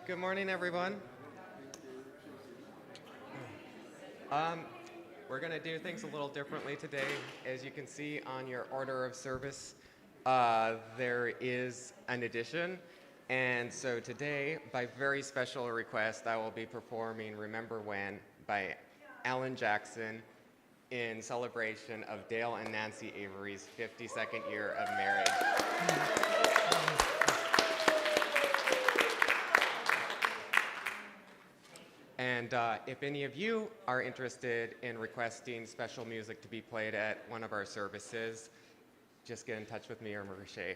Good morning, everyone. We're going to do things a little differently today. As you can see on your order of service, there is an addition. And so today, by very special request, I will be performing Remember When by Alan Jackson in celebration of Dale and Nancy Avery's 52nd year of marriage. And if any of you are interested in requesting special music to be played at one of our services, just get in touch with me or Marisha.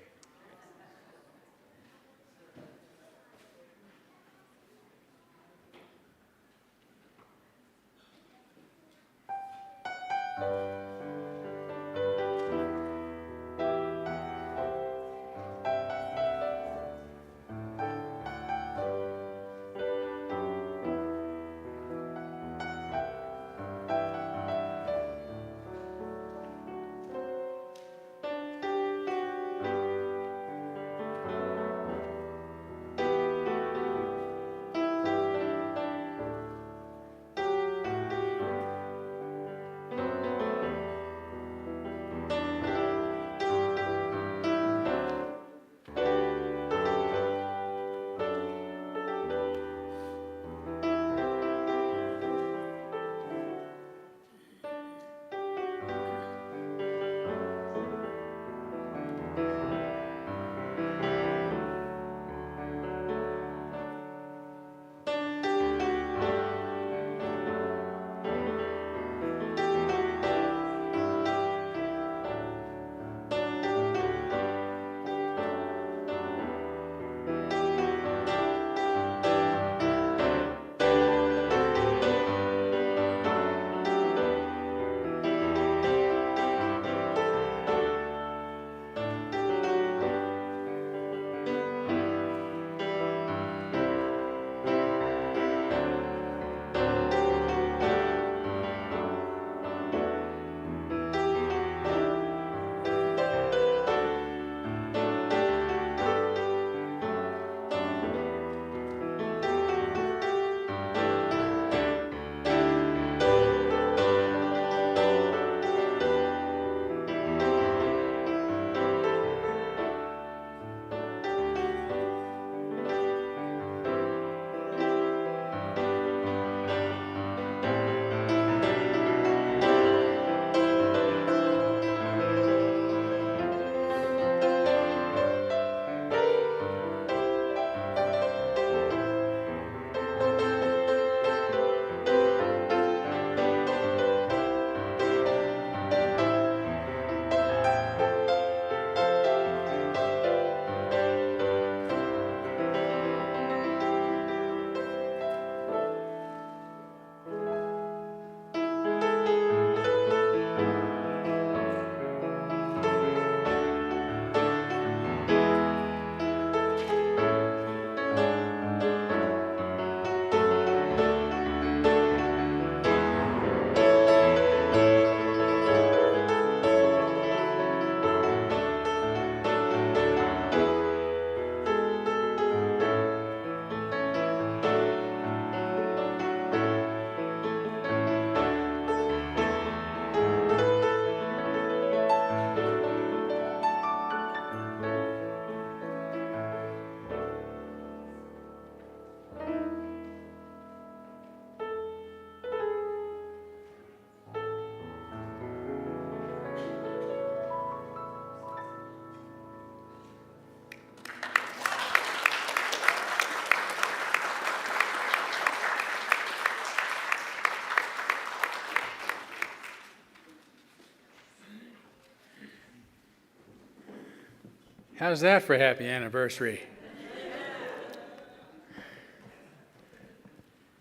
How's that for a happy anniversary?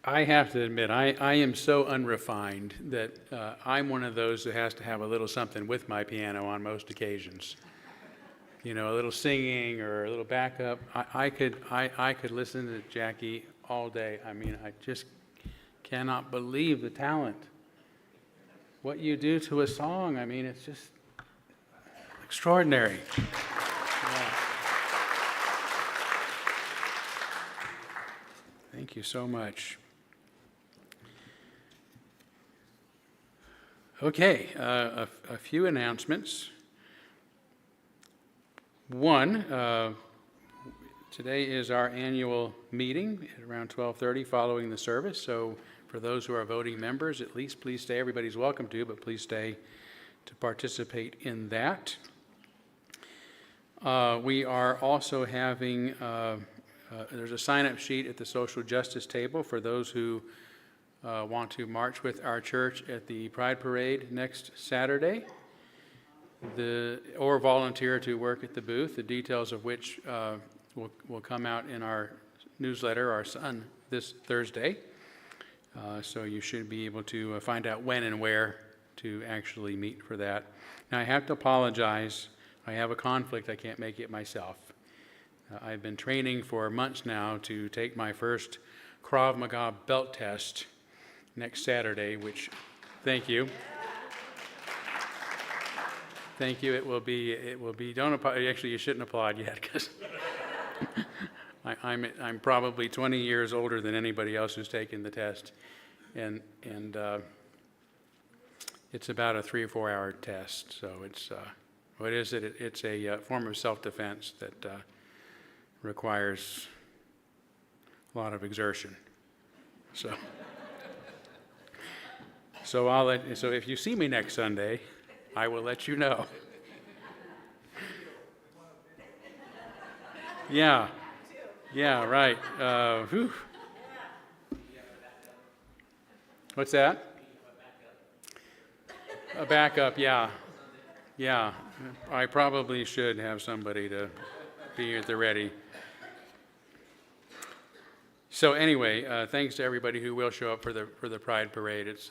I have to admit, I am so unrefined that I'm one of those that has to have a little something with my piano on most occasions. You know, a little singing or a little backup. I could listen to Jackie all day. I mean, I just cannot believe the talent. What you do to a song, I mean, it's just extraordinary. Yeah. you so much. Okay, a few announcements. One, today is our annual meeting at around 12:30 following the service. So for those who are voting members, at least please stay. Everybody's welcome to, but please stay to participate in that. We are also having, there's a sign-up sheet at the social justice table for those who want to march with our church at the Pride Parade next Saturday, or volunteer to work at the booth, the details of which will come out in our newsletter, our Sun, this Thursday. So you should be able to find out when and where to actually meet for that. Now, I have to apologize. I have a conflict. I can't make it myself. I've been training for months now to take my first Krav Maga belt test next Saturday, which, thank you. Thank you. It will be, don't applaud, actually you shouldn't applaud yet, because I'm probably 20 years older than anybody else who's taken the test, and it's about a 3 or 4 hour test, so it's, what is it? It's a form of self-defense that requires a lot of exertion, so. So if you see me next Sunday, I will let you know. Yeah, right. Whew. What's that? A backup, yeah. I probably should have somebody to be at the ready. So anyway, thanks to everybody who will show up for the Pride Parade. It's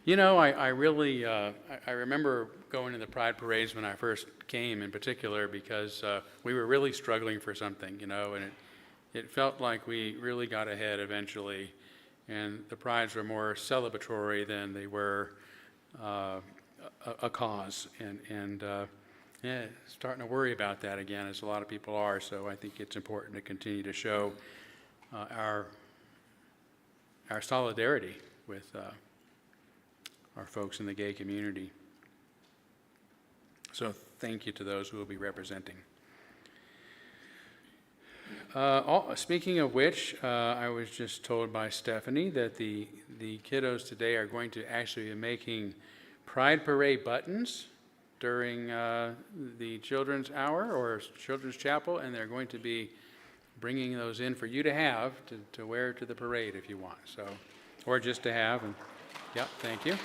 you know, I really I remember going to the Pride Parades when I first came, in particular, because we were really struggling for something, you know, and it felt like we really got ahead eventually, and the prides were more celebratory than they were a cause, and yeah, starting to worry about that again, as a lot of people are. So I think it's important to continue to show our solidarity with our folks in the gay community. So thank you to those who will be representing. Speaking of which, I was just told by Stephanie that the kiddos today are going to actually be making Pride Parade buttons during the children's hour or children's chapel, and they're going to be bringing those in for you to have to wear to the parade if you want, so, or just to have. And yep, thank you.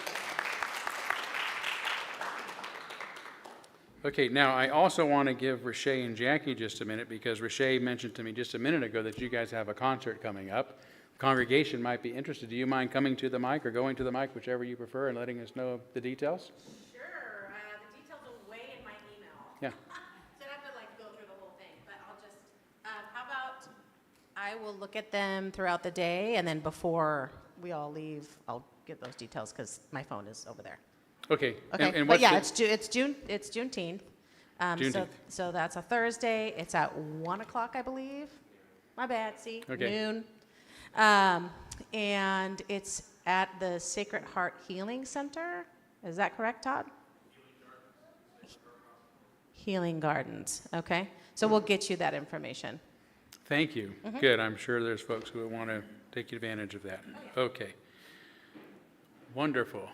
Okay, now I also want to give Rashay and Jackie just a minute, because Rashay mentioned to me just a minute ago that you guys have a concert coming up. The congregation might be interested. Do you mind coming to the mic or going to the mic, whichever you prefer, and letting us know the details? Sure. The details are way in my email. Yeah. So I have to go through the whole thing, but I'll just, how about I will look at them throughout the day, and then before we all leave, I'll get those details, because my phone is over there. Okay. Okay, And but what's yeah, the- it's Juneteenth. Juneteenth. So that's a Thursday. It's at 1 o'clock, I believe. My bad, see, Okay. noon. And it's at the Sacred Heart Healing Center. Is that correct, Todd? Healing Gardens, okay. So we'll get you that information. Thank you. Good. I'm sure there's folks who would want to take advantage of that. Okay. Wonderful.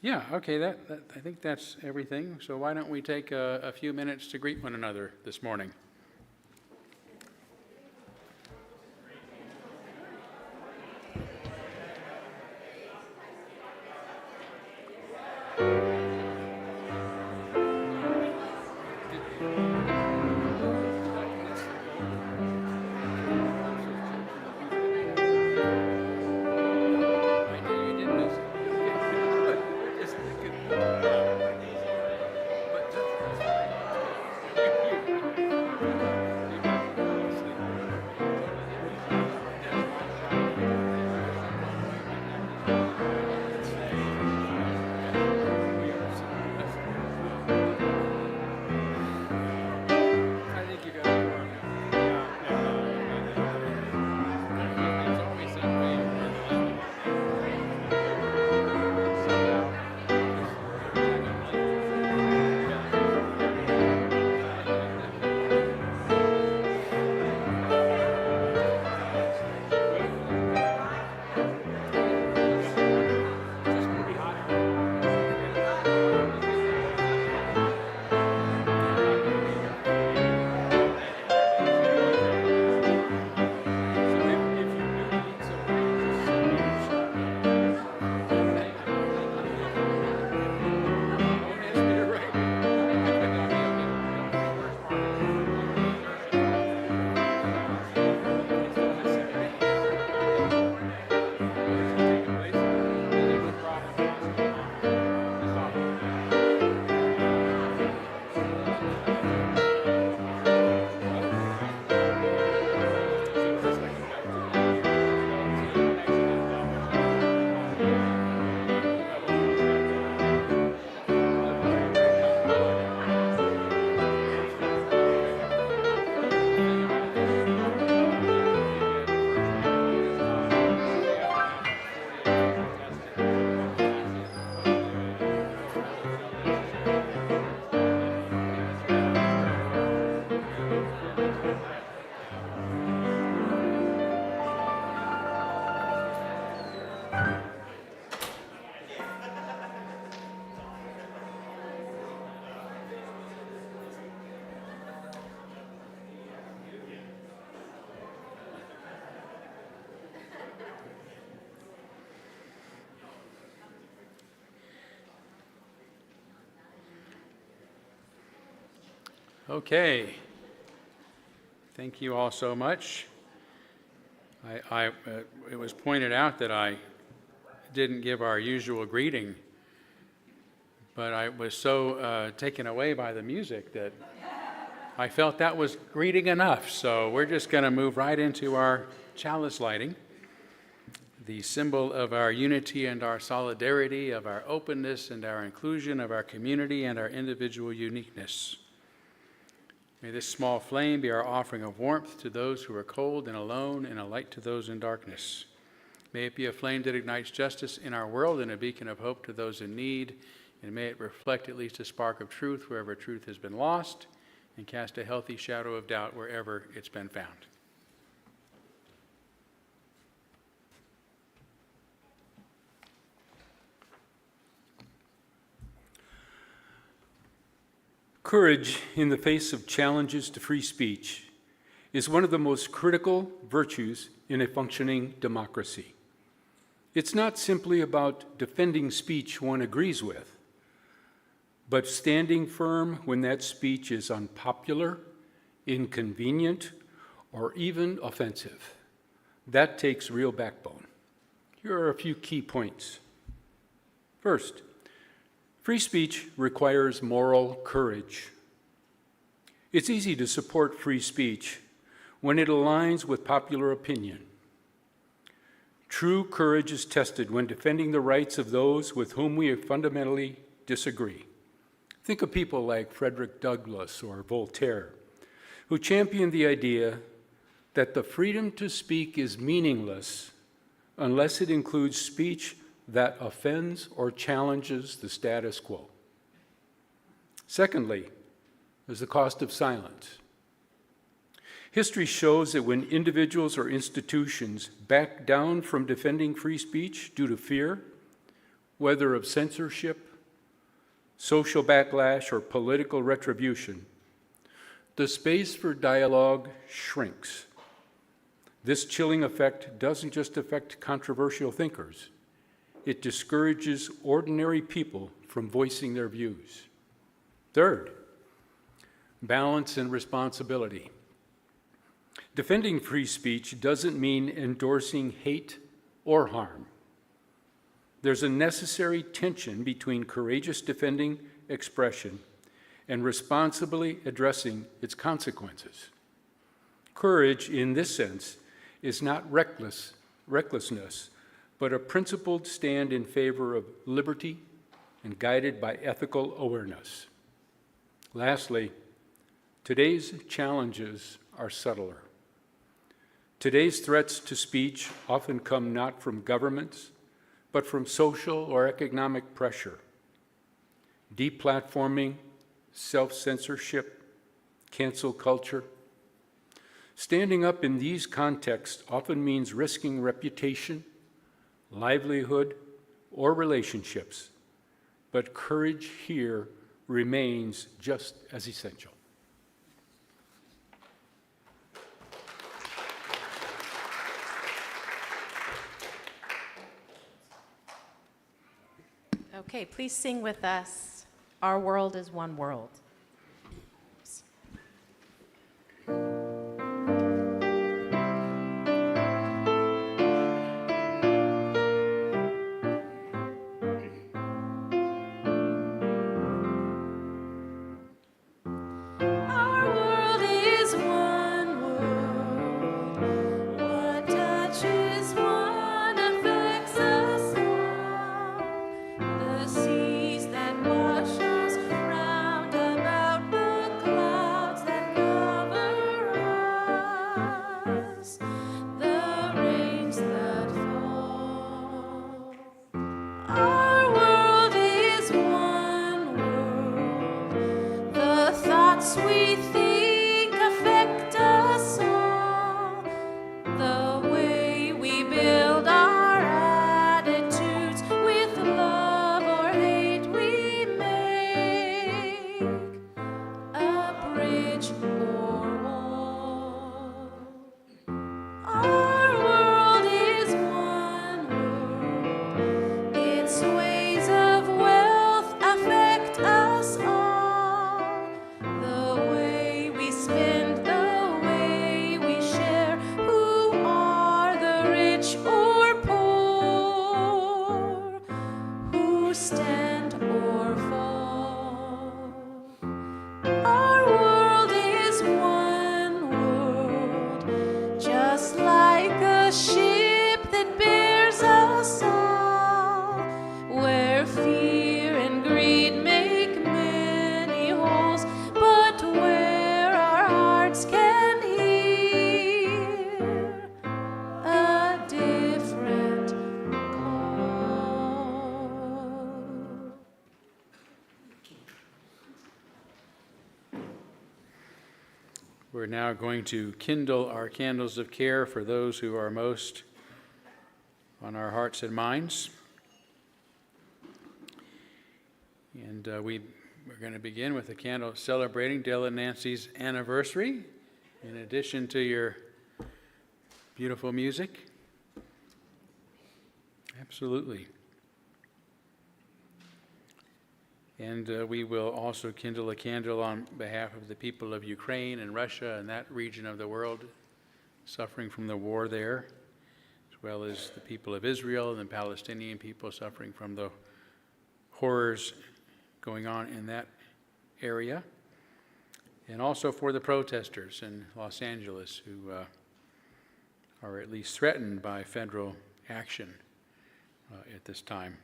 Yeah, okay, that I think that's everything. So why don't we take a few minutes to greet one another this morning? Okay. Thank you all so much. It was pointed out that I didn't give our usual greeting, but I was so taken away by the music that I felt that was greeting enough. So we're just going to move right into our chalice lighting, the symbol of our unity and our solidarity, of our openness and our inclusion, of our community and our individual uniqueness. May this small flame be our offering of warmth to those who are cold and alone, and a light to those in darkness. May it be a flame that ignites justice in our world and a beacon of hope to those in need, and may it reflect at least a spark of truth wherever truth has been lost, and cast a healthy shadow of doubt wherever it's been found. Courage in the face of challenges to free speech is one of the most critical virtues in a functioning democracy. It's not simply about defending speech one agrees with, but standing firm when that speech is unpopular, inconvenient, or even offensive. That takes real backbone. Here are a few key points. First, free speech requires moral courage. It's easy to support free speech when it aligns with popular opinion. True courage is tested when defending the rights of those with whom we fundamentally disagree. Think of people like Frederick Douglass or Voltaire, who championed the idea that the freedom to speak is meaningless unless it includes speech that offends or challenges the status quo. Secondly, there's the cost of silence. History shows that when individuals or institutions back down from defending free speech due to fear, whether of censorship, social backlash, or political retribution, the space for dialogue shrinks. This chilling effect doesn't just affect controversial thinkers. It discourages ordinary people from voicing their views. Third, balance and responsibility. Defending free speech doesn't mean endorsing hate or harm. There's a necessary tension between courageous defending expression and responsibly addressing its consequences. Courage, in this sense, is not recklessness, but a principled stand in favor of liberty and guided by ethical awareness. Lastly, today's challenges are subtler. Today's threats to speech often come not from governments, but from social or economic pressure. Deplatforming, self-censorship, cancel culture. Standing up in these contexts often means risking reputation, livelihood, or relationships, but courage here remains just as essential. Okay, please sing with us, Our World is One World. Seas that wash us round about. we're now going to kindle our candles of care for those who are most on our hearts and minds. And we're going to begin with a candle celebrating Dale and Nancy's anniversary, in addition to your beautiful music. Absolutely. And we will also kindle a candle on behalf of the people of Ukraine and Russia and that region of the world suffering from the war there, as well as the people of Israel and the Palestinian people suffering from the horrors going on in that area. And also for the protesters in Los Angeles who are at least threatened by federal action at this time.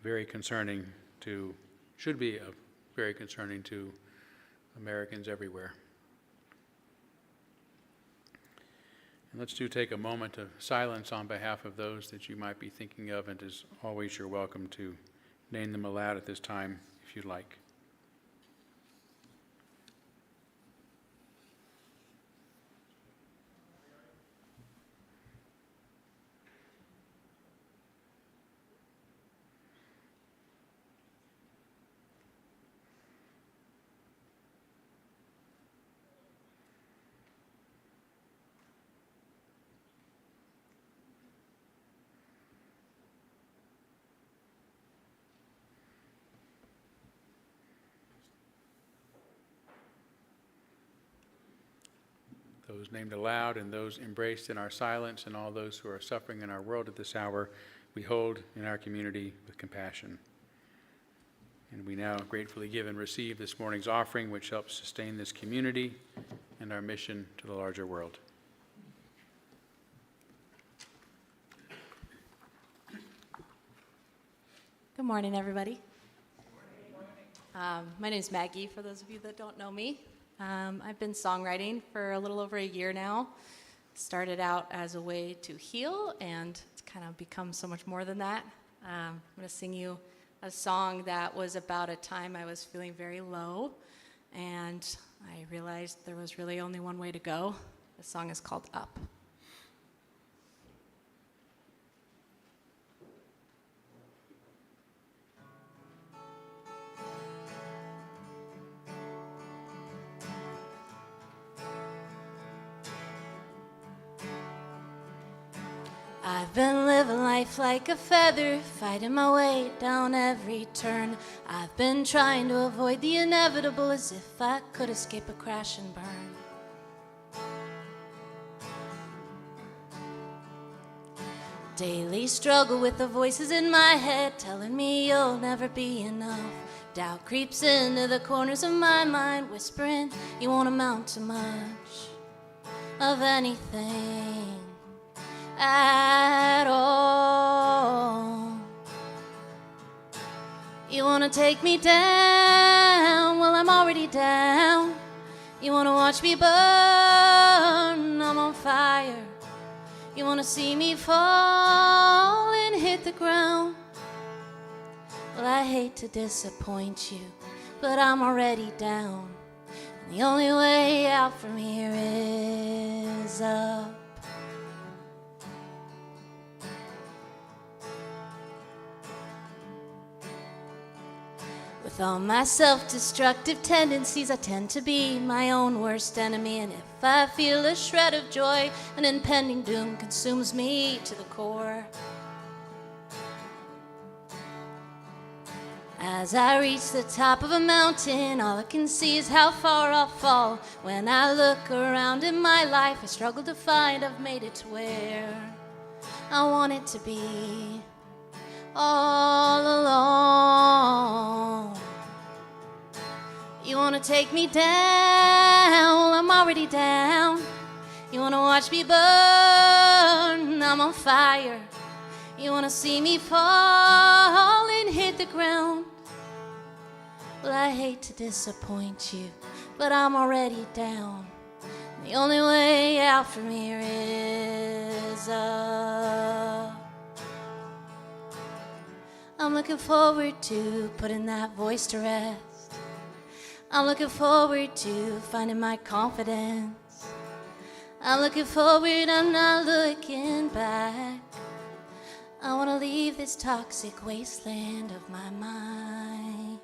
Very concerning should be very concerning to Americans everywhere. And let's take a moment of silence on behalf of those that you might be thinking of, and as always, you're welcome to name them aloud at this time if you'd like. Those named aloud and those embraced in our silence, and all those who are suffering in our world at this hour, we hold in our community with compassion. And we now gratefully give and receive this morning's offering, which helps sustain this community and our mission to the larger world. Good morning, everybody. My name is Maggie, for those of you that don't know me. I've been songwriting for a little over a year now. Started out as a way to heal, and it's kind of become so much more than that. I'm going to sing you a song that was about a time I was feeling very low, and I realized there was really only one way to go. The song is called Up. I've been living life like a feather, fighting my way down every turn. I've been trying to avoid the inevitable as if I could escape a crash and burn. Daily struggle with the voices in my head telling me you'll never be enough. Doubt creeps into the corners of my mind, whispering you won't amount to much of anything at all. You wanna take me down, well I'm already down. You wanna watch me burn, I'm on fire. You wanna see me fall and hit the ground. Well, I hate to disappoint you, but I'm already down. And the only way out from here is up. With all my self-destructive tendencies, I tend to be my own worst enemy. And if I feel a shred of joy, an impending doom consumes me to the core. As I reach the top of a mountain, all I can see is how far I'll fall. When I look around in my life, I struggle to find I've made it to where I want it to be. All alone. You wanna take me down, well I'm already down. You wanna watch me burn, I'm on fire. You wanna see me fall and hit the ground. Well, I hate to disappoint you, but I'm already down. The only way out from here is up. I'm looking forward to putting that voice to rest. I'm looking forward to finding my confidence. I'm looking forward, I'm not looking back. I want to leave this toxic wasteland of my mind.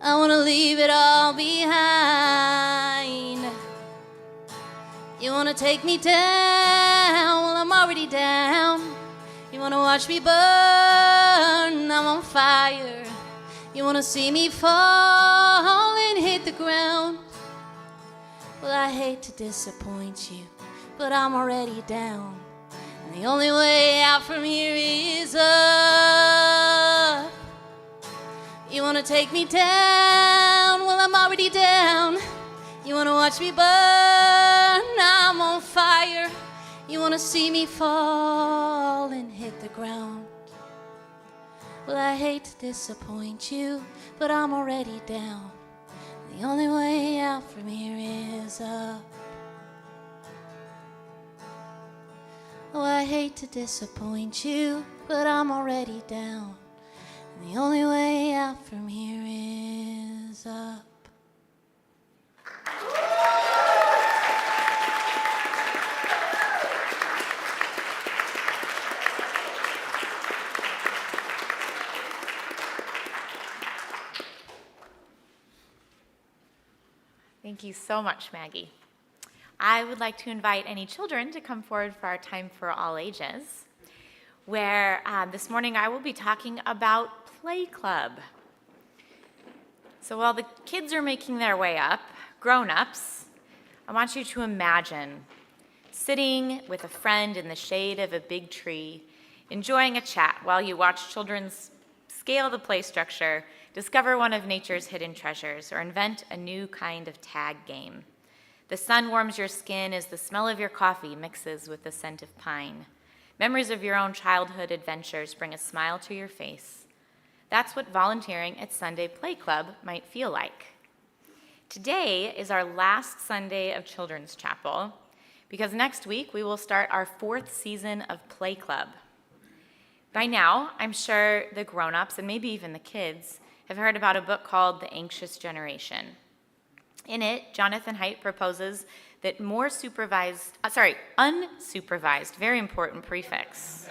I want to leave it all behind. You want to take me down? Well, I'm already down. You want to watch me burn? I'm on fire. You want to see me fall and hit the ground? Well, I hate to disappoint you, but I'm already down. And the only way out from here is up. You want to take me down? Well, I'm already down. You want to watch me burn? I'm on fire. You want to see me fall and hit the ground? Well, I hate to disappoint you, but I'm already down. The only way out from here is up. Oh, I hate to disappoint you, but I'm already down. And the only way out from here is up. Thank you so much, Maggie. I would like to invite any children to come forward for our time for all ages, where this morning I will be talking about Play Club. So while the kids are making their way up, grown-ups, I want you to imagine sitting with a friend in the shade of a big tree, enjoying a chat while you watch children scale the play structure, discover one of nature's hidden treasures, or invent a new kind of tag game. The sun warms your skin as the smell of your coffee mixes with the scent of pine. Memories of your own childhood adventures bring a smile to your face. That's what volunteering at Sunday Play Club might feel like. Today is our last Sunday of Children's Chapel, because next week we will start our 4th season of Play Club. By now, I'm sure the grown-ups, and maybe even the kids, have heard about a book called The Anxious Generation. In it, Jonathan Haidt proposes that unsupervised, very important prefix,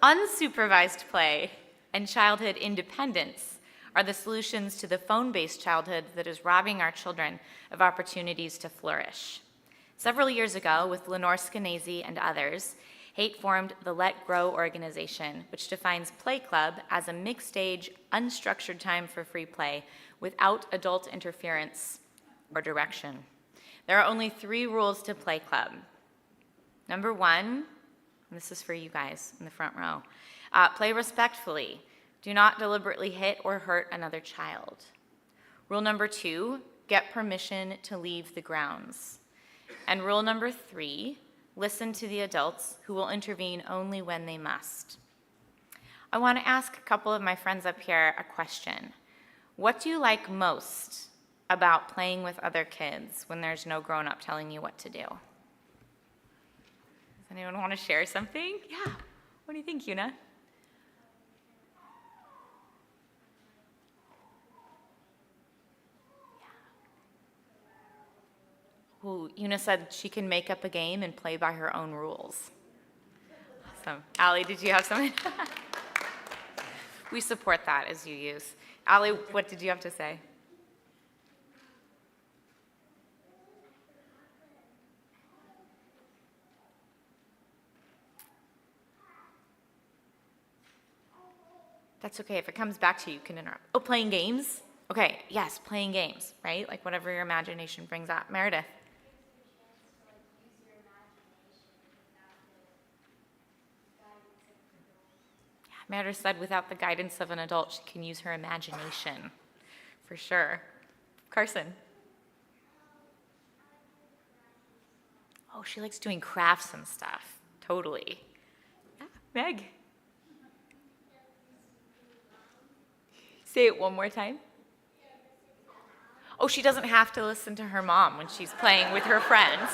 unsupervised play and childhood independence are the solutions to the phone-based childhood that is robbing our children of opportunities to flourish. Several years ago, with Lenore Skenazy and others, Haidt formed the Let Grow organization, which defines Play Club as a mixed-age, unstructured time for free play without adult interference or direction. There are only 3 rules to Play Club. Number 1, and this is for you guys in the front row, play respectfully. Do not deliberately hit or hurt another child. Rule number 2, get permission to leave the grounds. And rule number 3, listen to the adults who will intervene only when they must. I want to ask a couple of my friends up here a question. What do you like most about playing with other kids when there's no grown-up telling you what to do? Does anyone want to share something? Yeah. What do you think, Una? Well, Una said she can make up a game and play by her own rules. Awesome. Allie, did you have something? We support that as you use. Allie, what did you have to say? That's okay. If it comes back to you, you can interrupt. Oh, playing games? Okay, yes, playing games, right? Like whatever your imagination brings up. Meredith? Meredith said without the guidance of an adult, she can use her imagination, for sure. Carson? Oh, she likes doing crafts and stuff, totally. Yeah. Meg? Say it one more time. Oh, she doesn't have to listen to her mom when she's playing with her friends.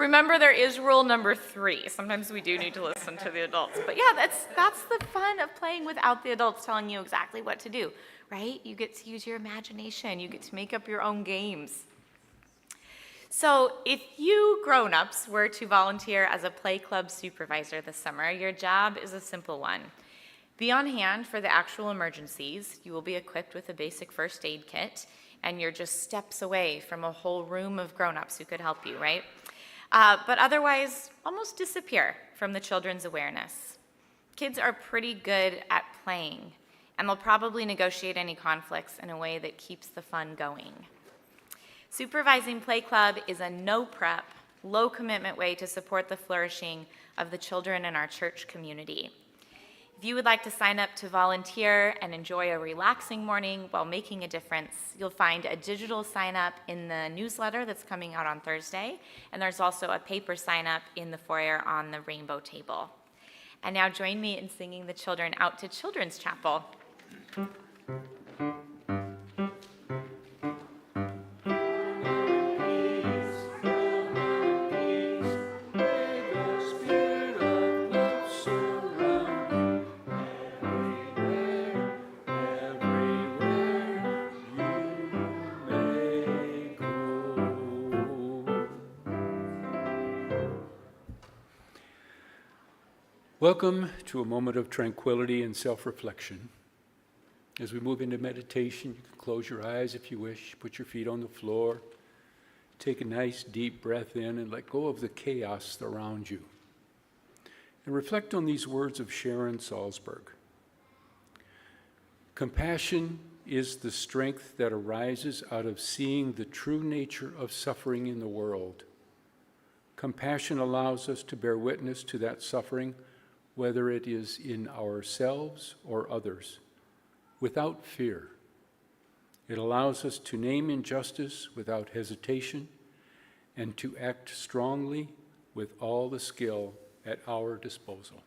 Remember, there is rule number 3. Sometimes we do need to listen to the adults. But yeah, that's the fun of playing without the adults telling you exactly what to do, right? You get to use your imagination. You get to make up your own games. So if you grown-ups were to volunteer as a play club supervisor this summer, your job is a simple one. Be on hand for the actual emergencies. You will be equipped with a basic first aid kit, and you're just steps away from a whole room of grown-ups who could help you, right? But otherwise, almost disappear from the children's awareness. Kids are pretty good at playing, and they'll probably negotiate any conflicts in a way that keeps the fun going. Supervising Play Club is a no-prep, low-commitment way to support the flourishing of the children in our church community. If you would like to sign up to volunteer and enjoy a relaxing morning while making a difference, you'll find a digital sign-up in the newsletter that's coming out on Thursday, and there's also a paper sign-up in the foyer on the rainbow table. And now join me in singing the children out to Children's Chapel. Welcome to a moment of tranquility and self-reflection. As we move into meditation, you can close your eyes if you wish, put your feet on the floor, take a nice deep breath in and let go of the chaos around you. And reflect on these words of Sharon Salzberg. Compassion is the strength that arises out of seeing the true nature of suffering in the world. Compassion allows us to bear witness to that suffering, whether it is in ourselves or others, without fear. It allows us to name injustice without hesitation and to act strongly with all the skill at our disposal.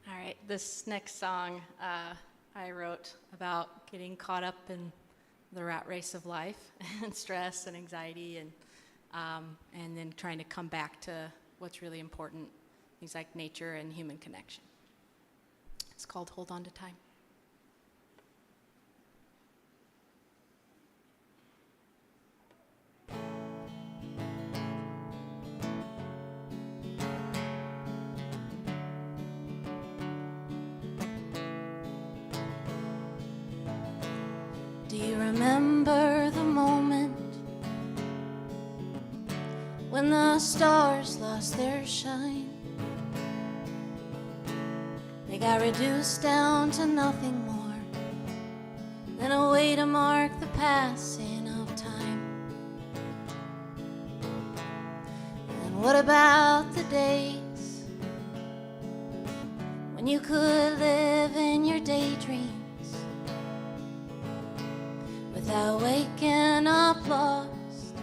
All right, this next song I wrote about getting caught up in the rat race of life and stress and anxiety and then trying to come back to what's really important, things like nature and human connection. It's called Hold On to Time. Do you remember the moment when the stars lost their shine? They got reduced down to nothing more than a way to mark the passing of time. And what about the days when you could live in your daydreams without waking up lost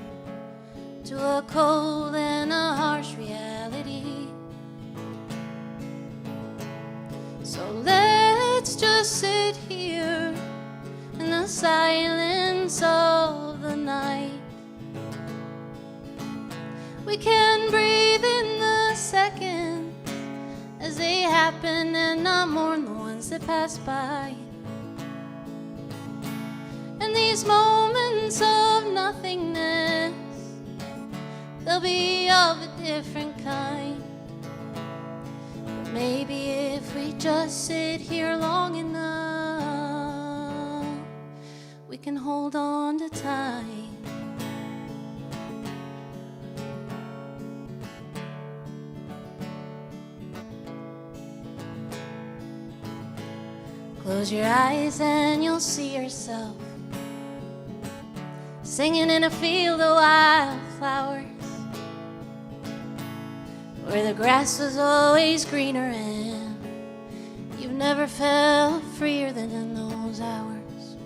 to a cold and a harsh reality? So let's just sit here in the silence of the night We can breathe in the seconds as they happen and not mourn the ones that pass by. And these moments of nothingness, they'll be of a different kind. But maybe if we just sit here long enough, we can hold on to time. Close your eyes and you'll see yourself singing in a field of wildflowers, where the grass was always greener and you've never felt freer than in those hours.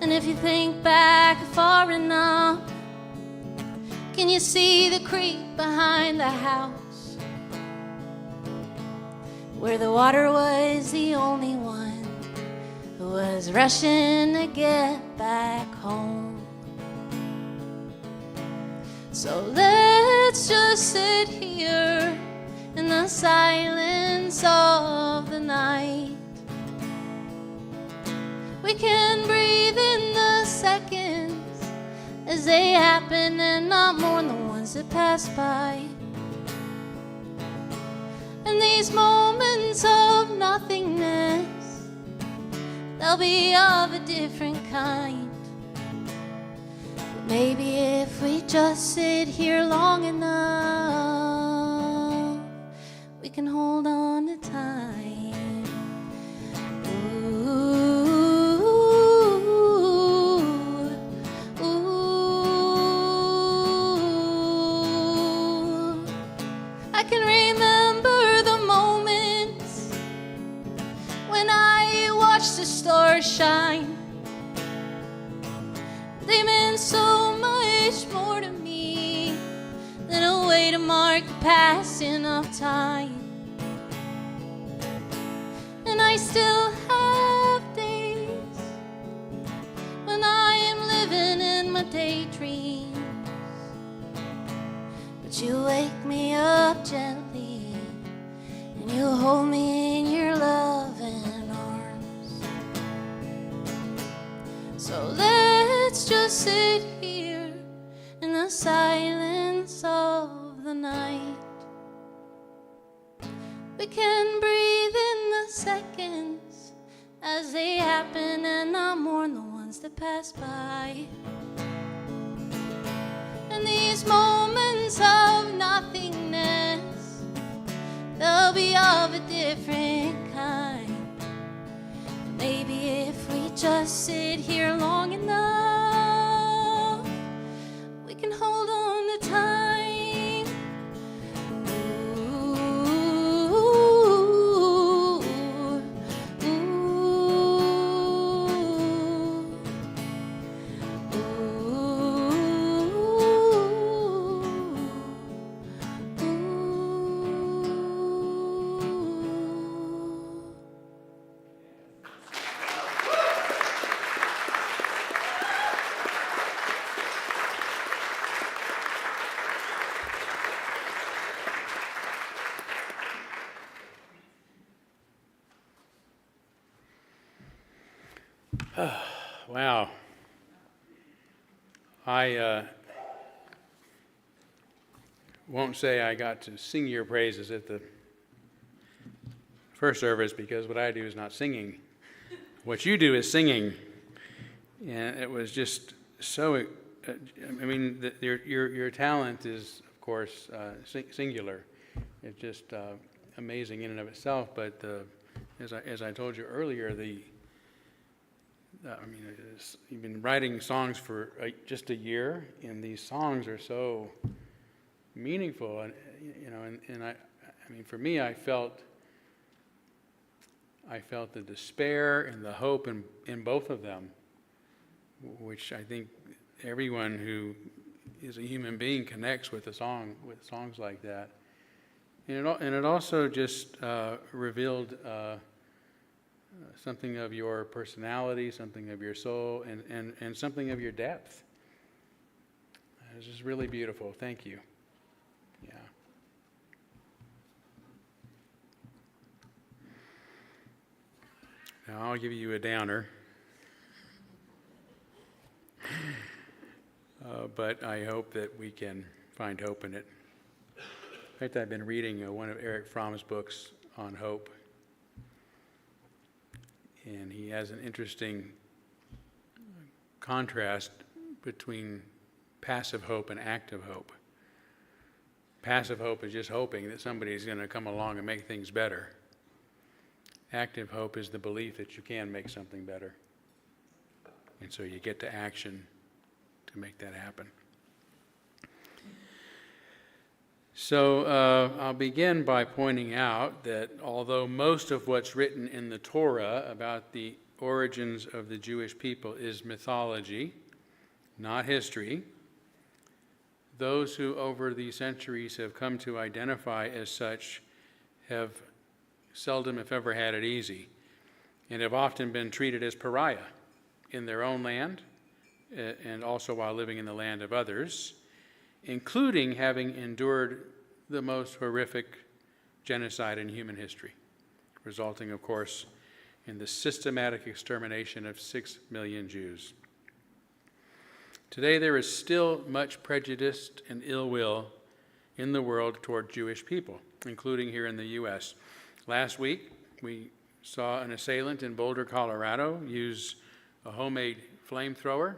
And if you think back far enough, can you see the creek behind the house, where the water was the only one who was rushing to get back home? So let's just sit here in the silence of the night. We can breathe in the seconds as they happen and not mourn the ones that pass by. And these moments of nothingness, they'll be of a different kind. But maybe if we just sit here long enough, we can hold on to time. Ooh, ooh. I can remember the moments when I watched the stars shine. They meant so much more to me than a way to mark the passing of time. And I still have days when I am living in my daydreams, but you wake me up gently and you hold me in your loving arms. So let's just sit here in the silence of the night. We can breathe in the seconds as they happen and not mourn the ones that pass by. And these moments of nothingness, they'll be of a different kind. Maybe if we just sit here long enough, we can hold on to time. Wow. I won't say I got to sing your praises at the first service, because what I do is not singing. What you do is singing. And it was just so, I mean, your talent is, of course, singular. It's just amazing in and of itself. But as I told you earlier, you've been writing songs for just a year, and these songs are so meaningful, and I mean, for me, I felt the despair and the hope in both of them, which I think everyone who is a human being connects with songs like that, and it also just revealed something of your personality, something of your soul, and something of your depth. This is really beautiful. Thank you. Yeah. Now I'll give you a downer. But I hope that we can find hope in it. In fact, I've been reading one of Eric Fromm's books on hope. And he has an interesting contrast between passive hope and active hope. Passive hope is just hoping that somebody's going to come along and make things better. Active hope is the belief that you can make something better. And so you get to action to make that happen. So I'll begin by pointing out that although most of what's written in the Torah about the origins of the Jewish people is mythology, not history, those who over the centuries have come to identify as such have seldom, if ever, had it easy, and have often been treated as pariah in their own land and also while living in the land of others, including having endured the most horrific genocide in human history, resulting, of course, in the systematic extermination of 6 million Jews. Today, there is still much prejudice and ill will in the world toward Jewish people, including here in the U.S. Last week, we saw an assailant in Boulder, Colorado, use a homemade flamethrower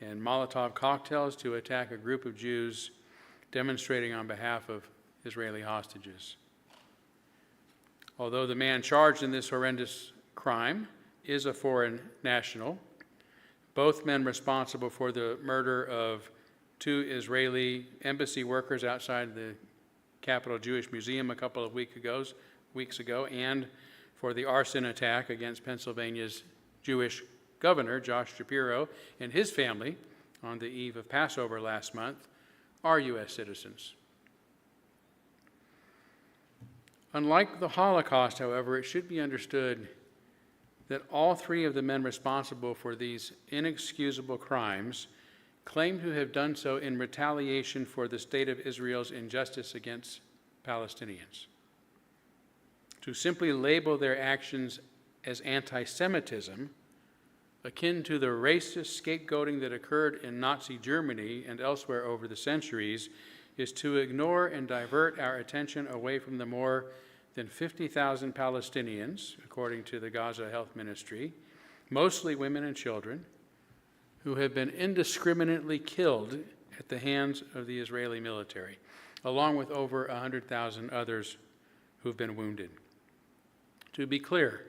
and Molotov cocktails to attack a group of Jews demonstrating on behalf of Israeli hostages. Although the man charged in this horrendous crime is a foreign national, both men responsible for the murder of 2 Israeli embassy workers outside the Capitol Jewish Museum a couple of weeks ago, and for the arson attack against Pennsylvania's Jewish governor, Josh Shapiro, and his family on the eve of Passover last month, are U.S. citizens. Unlike the Holocaust, however, it should be understood that all 3 of the men responsible for these inexcusable crimes claim to have done so in retaliation for the state of Israel's injustice against Palestinians. To simply label their actions as anti-Semitism, akin to the racist scapegoating that occurred in Nazi Germany and elsewhere over the centuries, is to ignore and divert our attention away from the more than 50,000 Palestinians, according to the Gaza Health Ministry, mostly women and children, who have been indiscriminately killed at the hands of the Israeli military, along with over 100,000 others who've been wounded. To be clear,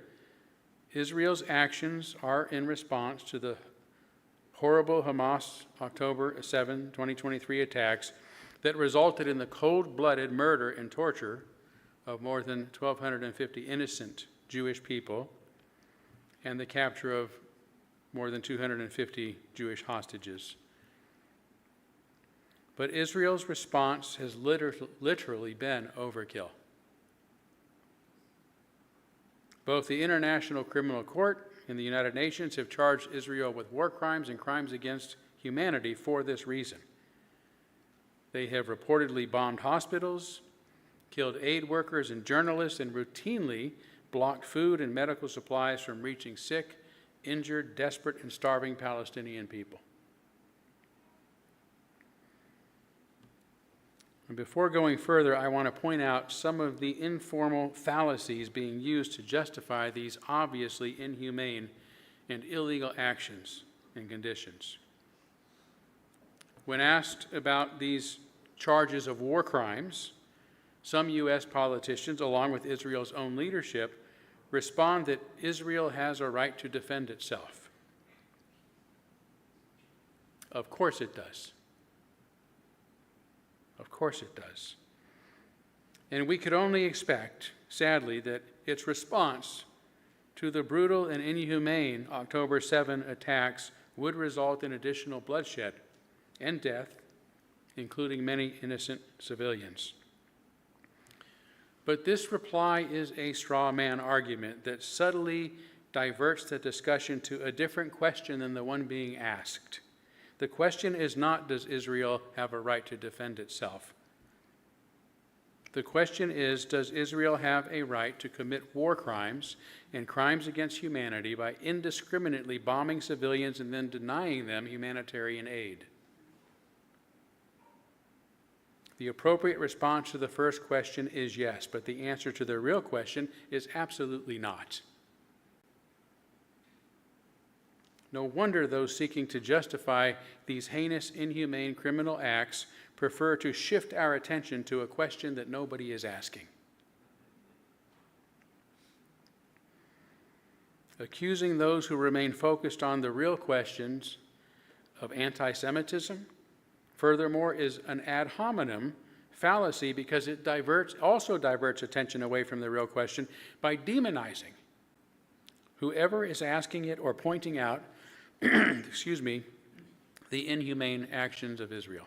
Israel's actions are in response to the horrible Hamas October 7, 2023 attacks that resulted in the cold-blooded murder and torture of more than 1,250 innocent Jewish people and the capture of more than 250 Jewish hostages. But Israel's response has literally been overkill. Both the International Criminal Court and the United Nations have charged Israel with war crimes and crimes against humanity for this reason. They have reportedly bombed hospitals, killed aid workers and journalists, and routinely blocked food and medical supplies from reaching sick, injured, desperate, and starving Palestinian people. And before going further, I want to point out some of the informal fallacies being used to justify these obviously inhumane and illegal actions and conditions. When asked about these charges of war crimes, some U.S. politicians, along with Israel's own leadership, respond that Israel has a right to defend itself. Of course it does. Of course it does. And we could only expect, sadly, that its response to the brutal and inhumane October 7 attacks would result in additional bloodshed and death, including many innocent civilians. But this reply is a straw man argument that subtly diverts the discussion to a different question than the one being asked. The question is not, does Israel have a right to defend itself? The question is, does Israel have a right to commit war crimes and crimes against humanity by indiscriminately bombing civilians and then denying them humanitarian aid? The appropriate response to the first question is yes, but the answer to the real question is absolutely not. No wonder those seeking to justify these heinous, inhumane criminal acts prefer to shift our attention to a question that nobody is asking. Accusing those who remain focused on the real questions of anti-Semitism, furthermore, is an ad hominem fallacy because it also diverts attention away from the real question by demonizing whoever is asking it or pointing out, the inhumane actions of Israel.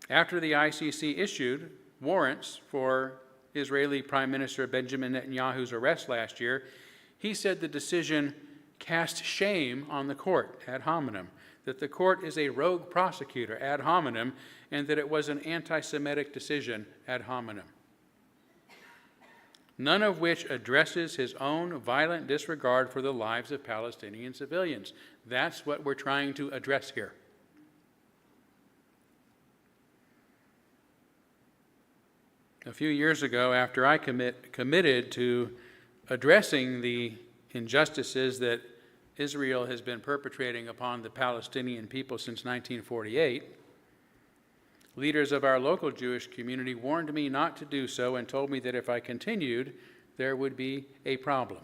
After the ICC issued warrants for Israeli Prime Minister Benjamin Netanyahu's arrest last year, he said the decision cast shame on the court, ad hominem, that the court is a rogue prosecutor, ad hominem, and that it was an anti-Semitic decision, ad hominem. None of which addresses his own violent disregard for the lives of Palestinian civilians. That's what we're trying to address here. A few years ago, after I committed to addressing the injustices that Israel has been perpetrating upon the Palestinian people since 1948, leaders of our local Jewish community warned me not to do so and told me that if I continued, there would be a problem.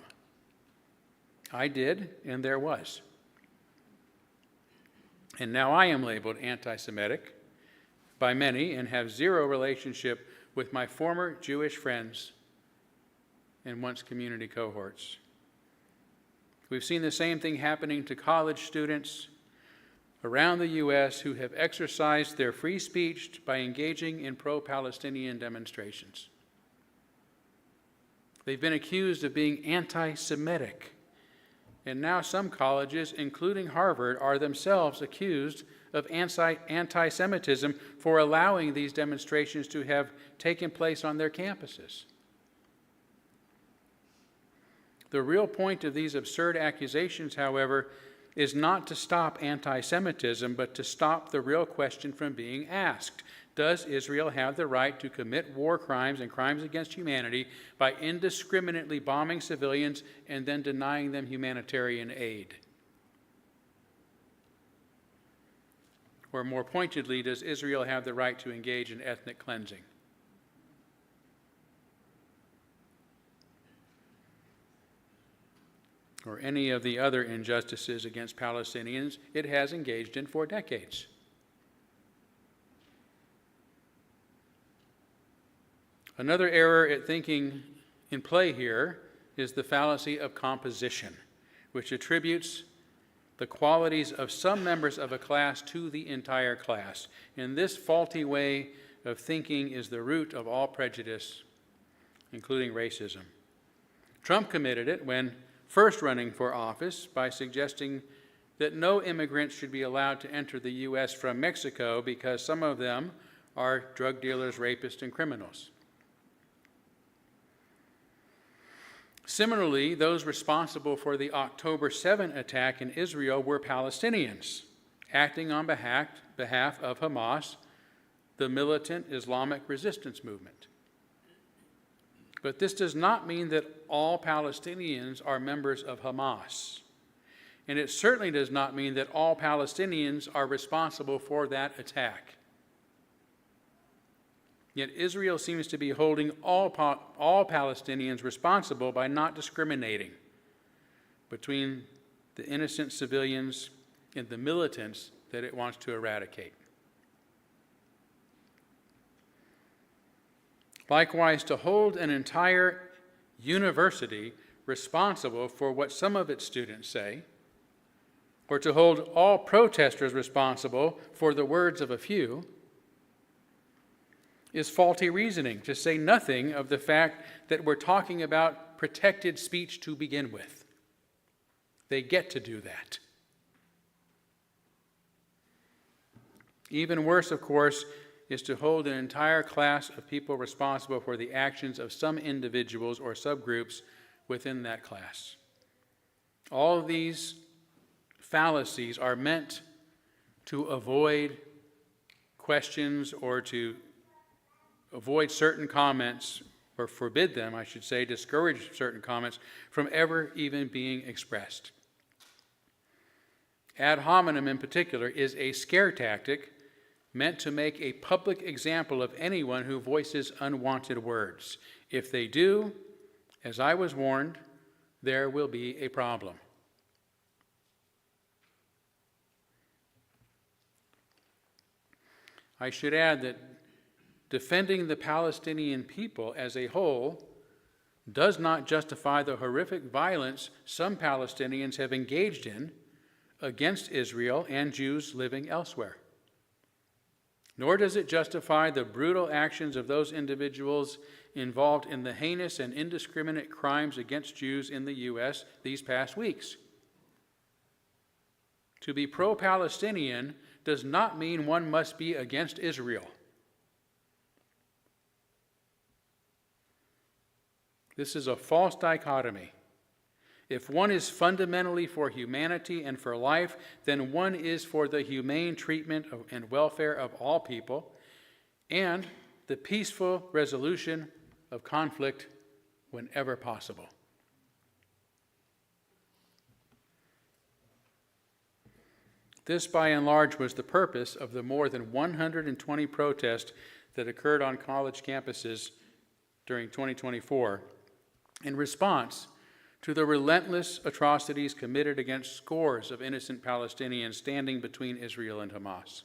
I did, and there was. And now I am labeled anti-Semitic by many and have zero relationship with my former Jewish friends and once community cohorts. We've seen the same thing happening to college students around the U.S. who have exercised their free speech by engaging in pro-Palestinian demonstrations. They've been accused of being anti-Semitic, and now some colleges, including Harvard, are themselves accused of anti-Semitism for allowing these demonstrations to have taken place on their campuses. The real point of these absurd accusations, however, is not to stop anti-Semitism, but to stop the real question from being asked. Does Israel have the right to commit war crimes and crimes against humanity by indiscriminately bombing civilians and then denying them humanitarian aid? Or more pointedly, does Israel have the right to engage in ethnic cleansing? Or any of the other injustices against Palestinians it has engaged in for decades? Another error at thinking in play here is the fallacy of composition, which attributes the qualities of some members of a class to the entire class. And this faulty way of thinking is the root of all prejudice, including racism. Trump committed it when first running for office by suggesting that no immigrants should be allowed to enter the U.S. from Mexico because some of them are drug dealers, rapists, and criminals. Similarly, those responsible for the October 7 attack in Israel were Palestinians, acting on behalf of Hamas, the militant Islamic resistance movement. But this does not mean that all Palestinians are members of Hamas. And it certainly does not mean that all Palestinians are responsible for that attack. Yet Israel seems to be holding all Palestinians responsible by not discriminating between the innocent civilians and the militants that it wants to eradicate. Likewise, to hold an entire university responsible for what some of its students say, or to hold all protesters responsible for the words of a few, is faulty reasoning, to say nothing of the fact that we're talking about protected speech to begin with. They get to do that. Even worse, of course, is to hold an entire class of people responsible for the actions of some individuals or subgroups within that class. All of these fallacies are meant to avoid questions or to avoid certain comments, or forbid them, I should say, discourage certain comments from ever even being expressed. Ad hominem, in particular, is a scare tactic meant to make a public example of anyone who voices unwanted words. If they do, as I was warned, there will be a problem. I should add that defending the Palestinian people as a whole does not justify the horrific violence some Palestinians have engaged in against Israel and Jews living elsewhere. Nor does it justify the brutal actions of those individuals involved in the heinous and indiscriminate crimes against Jews in the U.S. these past weeks. To be pro-Palestinian does not mean one must be against Israel. This is a false dichotomy. If one is fundamentally for humanity and for life, then one is for the humane treatment and welfare of all people and the peaceful resolution of conflict whenever possible. This, by and large, was the purpose of the more than 120 protests that occurred on college campuses during 2024 in response to the relentless atrocities committed against scores of innocent Palestinians standing between Israel and Hamas.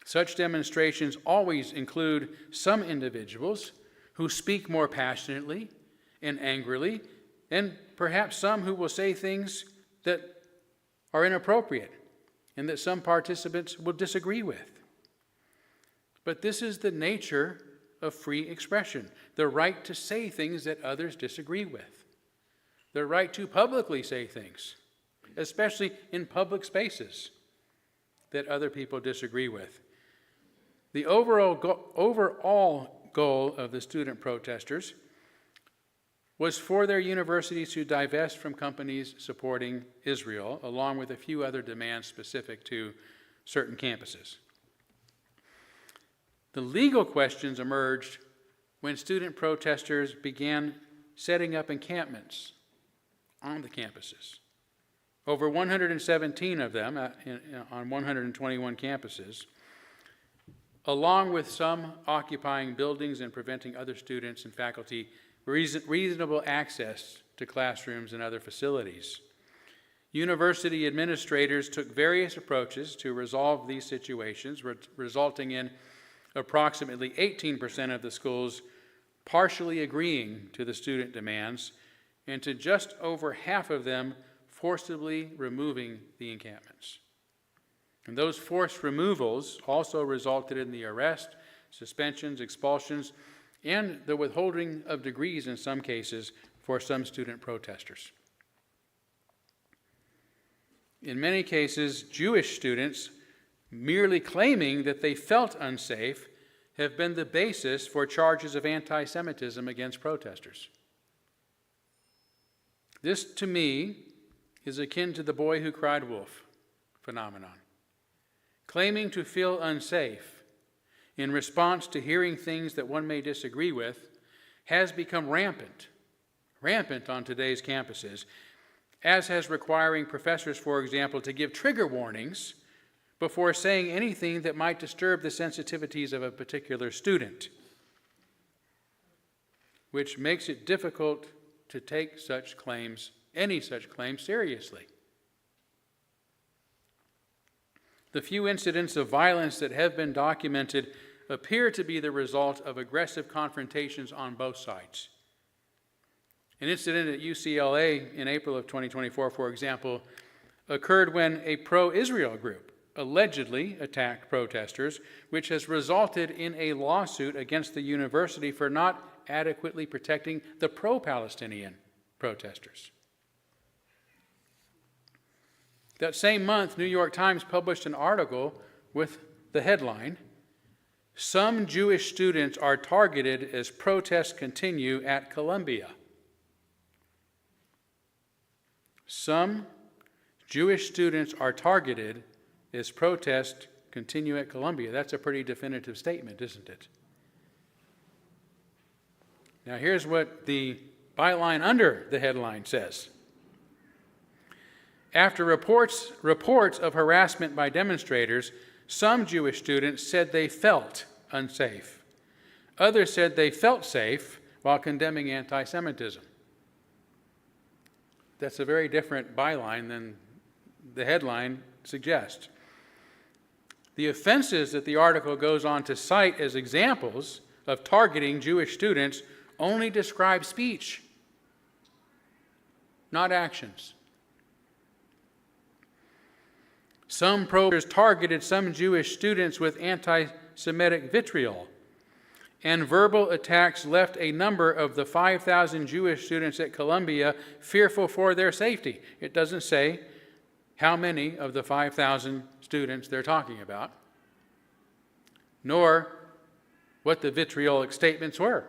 Such demonstrations always include some individuals who speak more passionately and angrily, and perhaps some who will say things that are inappropriate and that some participants will disagree with. But this is the nature of free expression, the right to say things that others disagree with, the right to publicly say things, especially in public spaces, that other people disagree with. The overall goal of the student protesters was for their universities to divest from companies supporting Israel, along with a few other demands specific to certain campuses. The legal questions emerged when student protesters began setting up encampments on the campuses. Over 117 of them on 121 campuses, along with some occupying buildings and preventing other students and faculty reasonable access to classrooms and other facilities. University administrators took various approaches to resolve these situations, resulting in approximately 18% of the schools partially agreeing to the student demands, and to just over half of them forcibly removing the encampments. And those forced removals also resulted in the arrest, suspensions, expulsions, and the withholding of degrees in some cases for some student protesters. In many cases, Jewish students merely claiming that they felt unsafe have been the basis for charges of anti-Semitism against protesters. This, to me, is akin to the boy who cried wolf phenomenon. Claiming to feel unsafe in response to hearing things that one may disagree with has become rampant on today's campuses, as has requiring professors, for example, to give trigger warnings before saying anything that might disturb the sensitivities of a particular student, which makes it difficult to take any such claims seriously. The few incidents of violence that have been documented appear to be the result of aggressive confrontations on both sides. An incident at UCLA in April of 2024, for example, occurred when a pro-Israel group allegedly attacked protesters, which has resulted in a lawsuit against the university for not adequately protecting the pro-Palestinian protesters. That same month, New York Times published an article with the headline, "Some Jewish students are targeted as protests continue at Columbia." Some Jewish students are targeted as protests continue at Columbia. That's a pretty definitive statement, isn't it? Now here's what the byline under the headline says. After reports of harassment by demonstrators, some Jewish students said they felt unsafe. Others said they felt safe while condemning anti-Semitism. That's a very different byline than the headline suggests. The offenses that the article goes on to cite as examples of targeting Jewish students only describe speech, not actions. Some protesters targeted some Jewish students with anti-Semitic vitriol, and verbal attacks left a number of the 5,000 Jewish students at Columbia fearful for their safety. It doesn't say how many of the 5,000 students they're talking about, nor what the vitriolic statements were.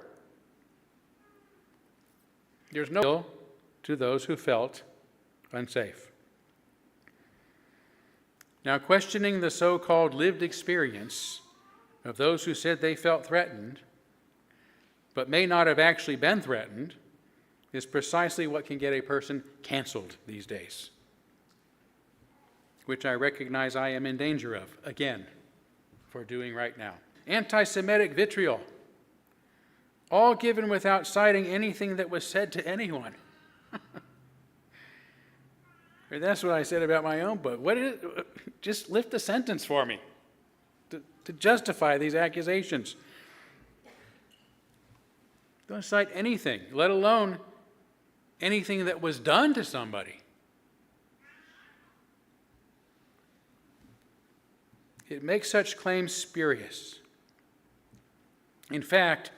There's no appeal to those who felt unsafe. Now, questioning the so-called lived experience of those who said they felt threatened, but may not have actually been threatened, is precisely what can get a person canceled these days, which I recognize I am in danger of, again, for doing right now. Anti-Semitic vitriol, all given without citing anything that was said to anyone. That's what I said about my own book. What is it? Just lift a sentence for me to justify these accusations. Don't cite anything, let alone anything that was done to somebody. It makes such claims spurious. In fact,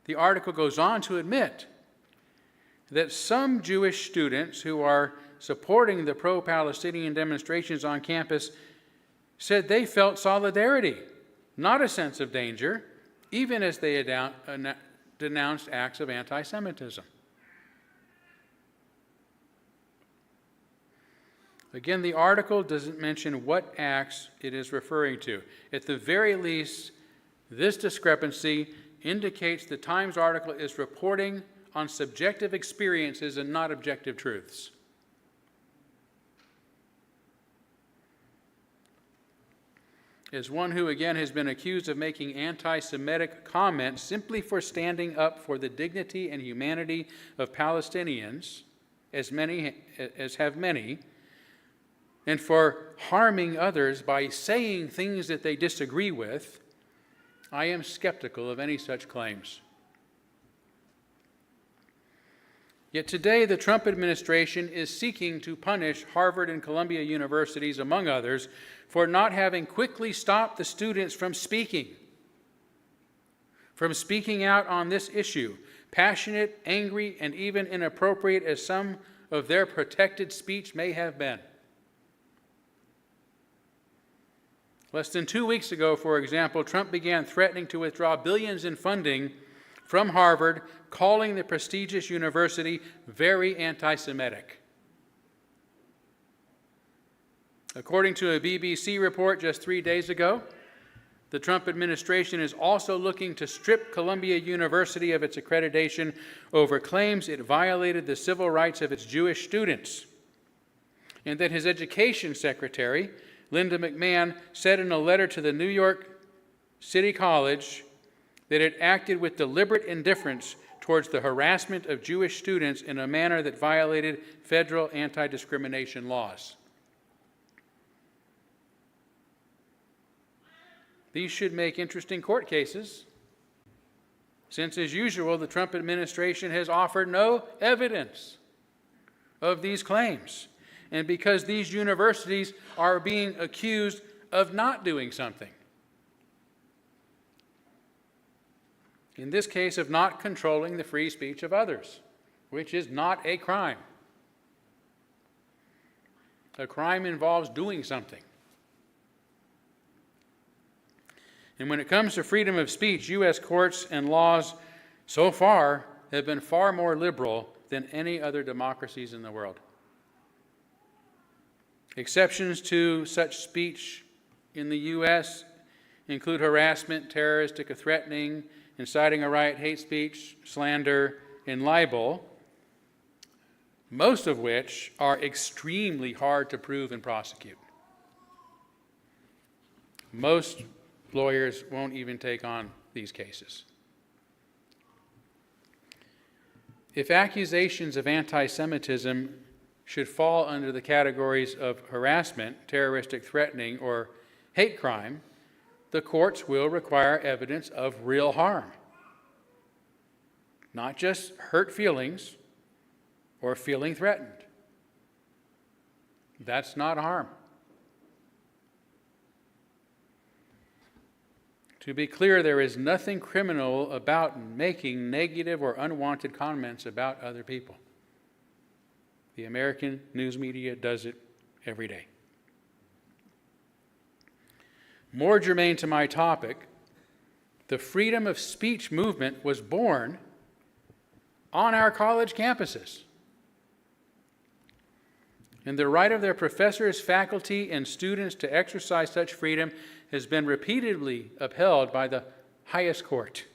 the article goes on to admit that some Jewish students who are supporting the pro-Palestinian demonstrations on campus said they felt solidarity, not a sense of danger, even as they denounced acts of anti-Semitism. Again, the article doesn't mention what acts it is referring to. At the very least, this discrepancy indicates the Times article is reporting on subjective experiences and not objective truths. As one who, again, has been accused of making anti-Semitic comments simply for standing up for the dignity and humanity of Palestinians, as have many, and for harming others by saying things that they disagree with, I am skeptical of any such claims. Yet today, the Trump administration is seeking to punish Harvard and Columbia universities, among others, for not having quickly stopped the students from speaking out on this issue, passionate, angry, and even inappropriate as some of their protected speech may have been. Less than 2 weeks ago, for example, Trump began threatening to withdraw billions in funding from Harvard, calling the prestigious university very anti-Semitic. According to a BBC report just 3 days ago, the Trump administration is also looking to strip Columbia University of its accreditation over claims it violated the civil rights of its Jewish students, and that his education secretary, Linda McMahon, said in a letter to the New York City College that it acted with deliberate indifference towards the harassment of Jewish students in a manner that violated federal anti-discrimination laws. These should make interesting court cases, since, as usual, the Trump administration has offered no evidence of these claims, and because these universities are being accused of not doing something. In this case, of not controlling the free speech of others, which is not a crime. A crime involves doing something. And when it comes to freedom of speech, U.S. courts and laws so far have been far more liberal than any other democracies in the world. Exceptions to such speech in the U.S. include harassment, terroristic or threatening, inciting a riot, hate speech, slander, and libel, most of which are extremely hard to prove and prosecute. Most lawyers won't even take on these cases. If accusations of anti-Semitism should fall under the categories of harassment, terroristic threatening, or hate crime, the courts will require evidence of real harm, not just hurt feelings or feeling threatened. That's not harm. To be clear, there is nothing criminal about making negative or unwanted comments about other people. The American news media does it every day. More germane to my topic, the freedom of speech movement was born on our college campuses. And the right of their professors, faculty, and students to exercise such freedom has been repeatedly upheld by the highest court.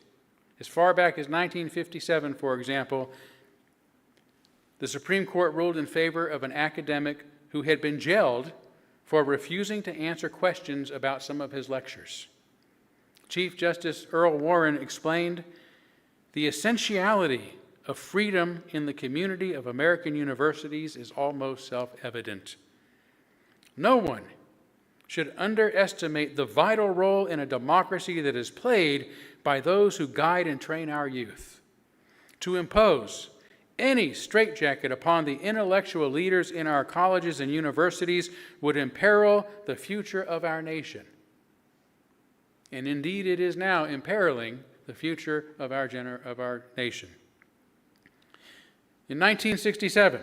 As far back as 1957, for example, the Supreme Court ruled in favor of an academic who had been jailed for refusing to answer questions about some of his lectures. Chief Justice Earl Warren explained, "The essentiality of freedom in the community of American universities is almost self-evident. No one should underestimate the vital role in a democracy that is played by those who guide and train our youth. To impose any straitjacket upon the intellectual leaders in our colleges and universities would imperil the future of our nation." And indeed, it is now imperiling the future of our nation. In 1967,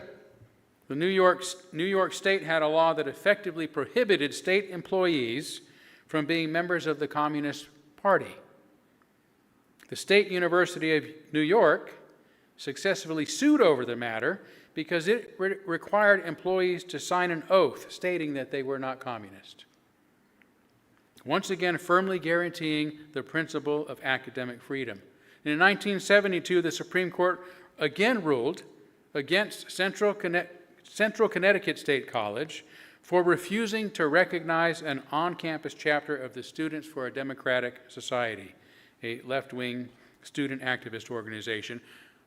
the New York State had a law that effectively prohibited state employees from being members of the Communist Party. The State University of New York successfully sued over the matter because it required employees to sign an oath stating that they were not communist, once again firmly guaranteeing the principle of academic freedom. And in 1972, the Supreme Court again ruled against Central Connecticut State College for refusing to recognize an on-campus chapter of the Students for a Democratic Society, a left-wing student activist organization,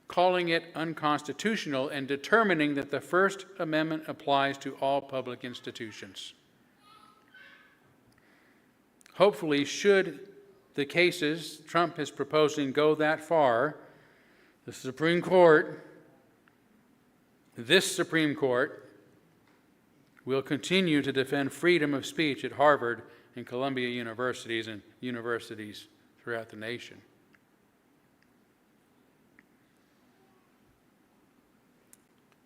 calling it unconstitutional and determining that the First Amendment applies to all public institutions. Hopefully, should the cases Trump is proposing go that far, this Supreme Court will continue to defend freedom of speech at Harvard and Columbia universities and universities throughout the nation.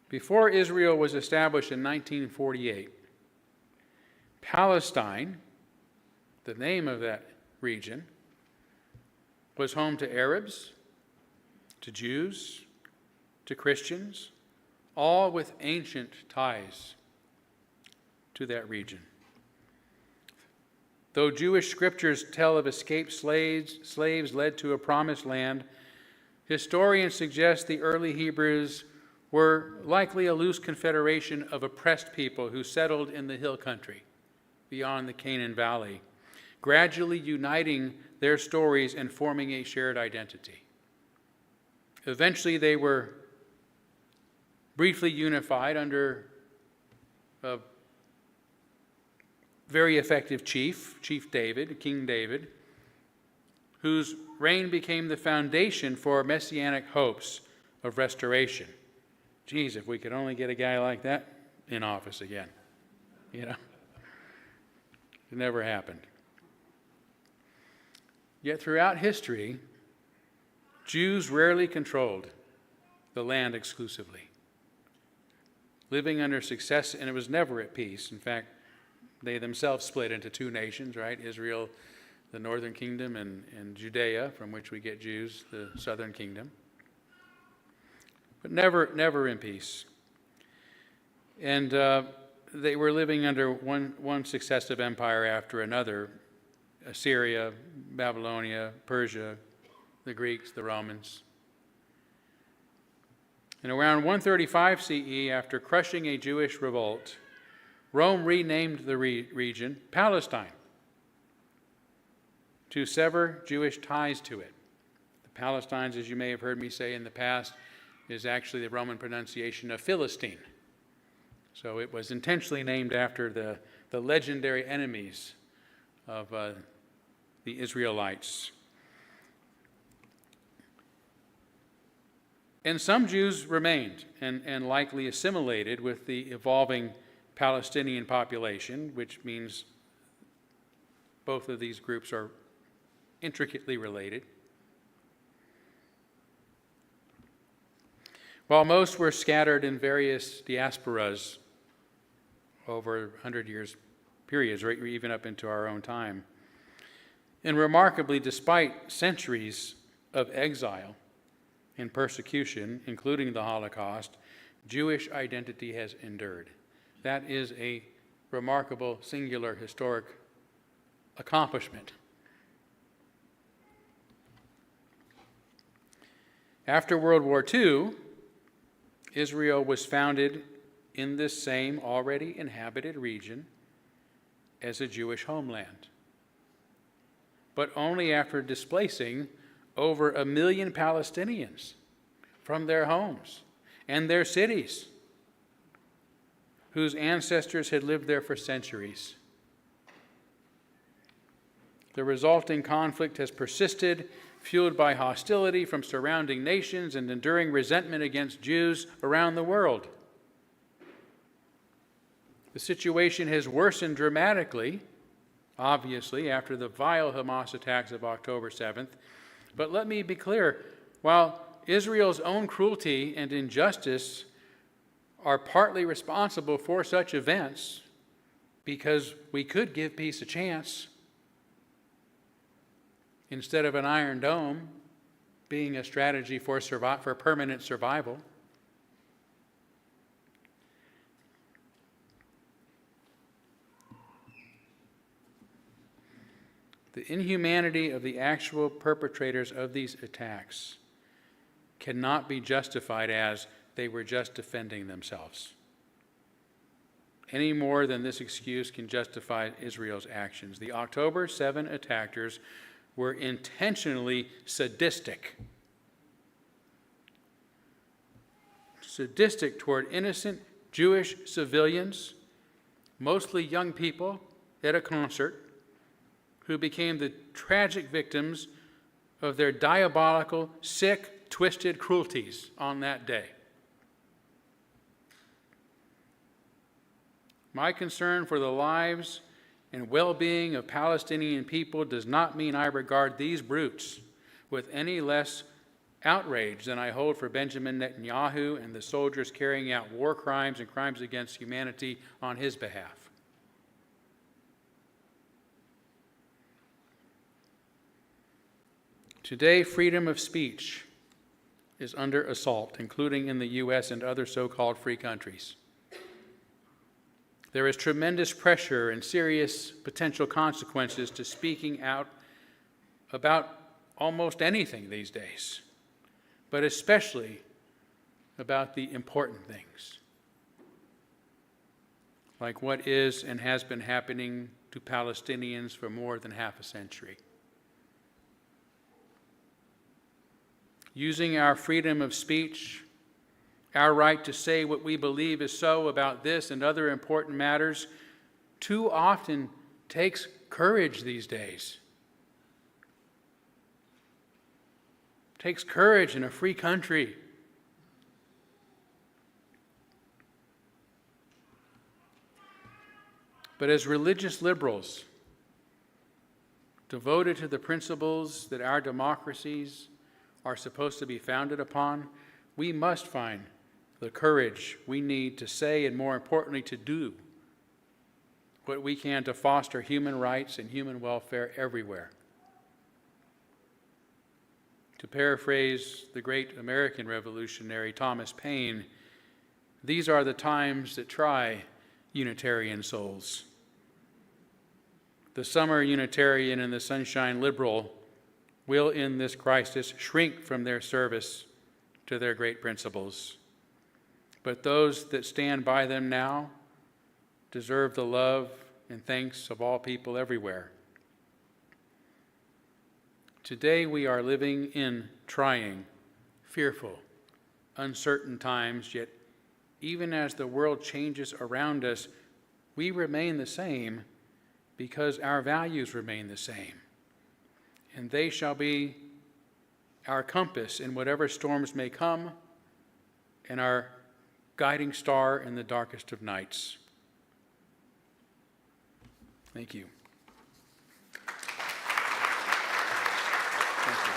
Before Israel was established in 1948, Palestine, the name of that region, was home to Arabs, to Jews, to Christians, all with ancient ties to that region. Though Jewish scriptures tell of escaped slaves led to a promised land, historians suggest the early Hebrews were likely a loose confederation of oppressed people who settled in the hill country beyond the Canaan Valley, gradually uniting their stories and forming a shared identity. Eventually, they were briefly unified under a very effective chief, King David, whose reign became the foundation for messianic hopes of restoration. Geez, if we could only get a guy like that in office again, It never happened. Yet throughout history, Jews rarely controlled the land exclusively. living under success, and it was never at peace. In fact, they themselves split into two nations, right? Israel, the northern kingdom, and Judea, from which we get Jews, the southern kingdom. But never in peace. And they were living under one successive empire after another: Assyria, Babylonia, Persia, the Greeks, the Romans. And around 135 CE, after crushing a Jewish revolt, Rome renamed the region Palestine to sever Jewish ties to it. The Palestines, as you may have heard me say in the past, is actually the Roman pronunciation of Philistine. So it was intentionally named after the legendary enemies of the Israelites. And some Jews remained and likely assimilated with the evolving Palestinian population, which means both of these groups are intricately related. While most were scattered in various diasporas over 100 years periods, or even up into our own time. And remarkably, despite centuries of exile and persecution, including the Holocaust, Jewish identity has endured. That is a remarkable, singular, historic accomplishment. After World War II, Israel was founded in this same already inhabited region as a Jewish homeland, but only after displacing over 1 million Palestinians from their homes and their cities, whose ancestors had lived there for centuries. The resulting conflict has persisted, fueled by hostility from surrounding nations and enduring resentment against Jews around the world. The situation has worsened dramatically, obviously, after the vile Hamas attacks of October 7th. But let me be clear, while Israel's own cruelty and injustice are partly responsible for such events, because we could give peace a chance, instead of an Iron Dome being a strategy for permanent survival. The inhumanity of the actual perpetrators of these attacks cannot be justified as they were just defending themselves, any more than this excuse can justify Israel's actions. The October 7 attackers were intentionally sadistic toward innocent Jewish civilians, mostly young people, at a concert, who became the tragic victims of their diabolical, sick, twisted cruelties on that day. My concern for the lives and well-being of Palestinian people does not mean I regard these brutes with any less outrage than I hold for Benjamin Netanyahu and the soldiers carrying out war crimes and crimes against humanity on his behalf. Today, freedom of speech is under assault, including in the U.S. and other so-called free countries. There is tremendous pressure and serious potential consequences to speaking out about almost anything these days, but especially about the important things, like what is and has been happening to Palestinians for more than half a century. Using our freedom of speech, our right to say what we believe is so about this and other important matters, too often takes courage these days. It takes courage in a free country. But as religious liberals, devoted to the principles that our democracies are supposed to be founded upon, we must find the courage we need to say and, more importantly, to do what we can to foster human rights and human welfare everywhere. To paraphrase the great American revolutionary Thomas Paine, these are the times that try Unitarian souls. The summer Unitarian and the sunshine liberal will, in this crisis, shrink from their service to their great principles. But those that stand by them now deserve the love and thanks of all people everywhere. Today we are living in trying, fearful, uncertain times, yet even as the world changes around us, we remain the same because our values remain the same. And they shall be our compass in whatever storms may come and our guiding star in the darkest of nights. Thank you. Thank you.